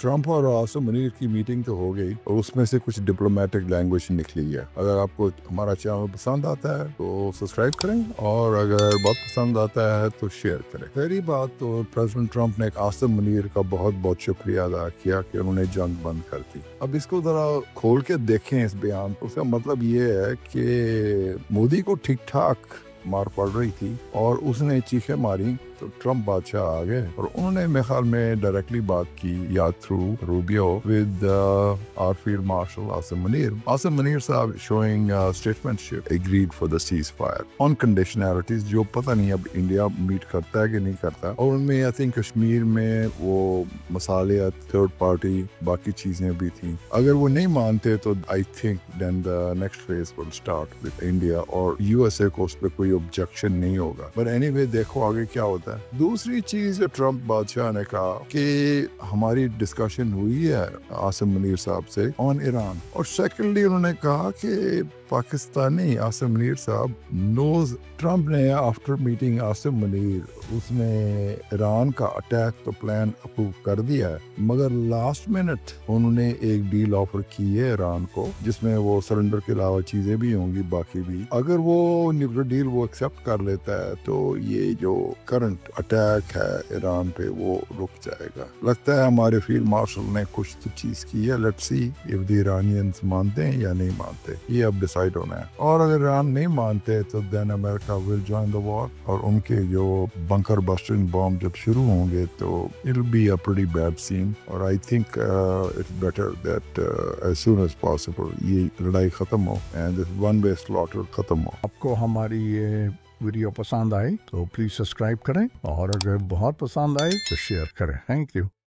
Trump और आसिम मुनीर की meeting तो हो गई और उसमें से कुछ डिप्लोमेटिक लैंग्वेज निकली है। अगर आपको हमारा चैनल पसंद आता है तो सब्सक्राइब करें और अगर बहुत पसंद आता है तो शेयर करें। पहली बात तो प्रेसिडेंट ट्रम्प ने आसिम मुनीर का बहुत बहुत शुक्रिया अदा किया कि उन्होंने जंग बंद कर दी। अब इसको जरा खोल के देखें इस बयान, उसका मतलब ये है कि मोदी को ठीक ठाक मार पड़ रही थी और उसने चीखें मारी तो ट्रम्प बादशाह आ गए और उन्होंने मेरे ख्याल में डायरेक्टली बात की या through Rubio with our field marshal Asim Munir. Asim Munir sahab showing statementship agreed for the ceasefire on conditionalities, जो पता नहीं अब इंडिया मीट करता है कि नहीं करता। और उनमें आई थिंक कश्मीर में वो मसाले थर्ड पार्टी बाकी चीजें भी थी। अगर वो नहीं मानते तो I think then the next phase will start with India और यूएसए को उस पर कोई ऑब्जेक्शन नहीं होगा। बट एनीवे देखो आगे क्या होता है। दूसरी चीज ट्रम्प बादशाह ने कहा कि हमारी डिस्कशन हुई है आसिम मुनीर साहब से ऑन ईरान, और सेकेंडली उन्होंने कहा कि पाकिस्तानी आसिम मुनीर साहब नोज ट्रम्प ने आफ्टर मीटिंग आसिम मुनीर उसने ईरान का अटैक तो प्लान अप्रूव कर दिया है, मगर लास्ट मिनट उन्होंने एक डील ऑफर की है ईरान को जिसमें वो सरेंडर के अलावा चीजें भी होंगी बाकी भी। अगर वो न्यूक्लियर डील वो एक्सेप्ट कर लेता है तो ये जो करंट अटैक है ईरान पे वो रुक जाएगा। लगता है हमारे फील्ड मार्शल ने कुछ तो चीज की है। Let's see if the Iranians मानते हैं या नहीं मानते, ये अब डिसाइड होना है। और अगर ईरान नहीं मानते तो then America will join the war और उनके जो बंकर बस्टिंग बॉम्ब जब शुरू होंगे तो it will be a pretty bad scene. और I think it's better that as soon as possible ये लड़ाई खत्म हो and this one way slaughter खत्म हो। आपको हमारी ये वीडियो पसंद आई तो प्लीज सब्सक्राइब करें और अगर बहुत पसंद आए तो शेयर करें। Thank you.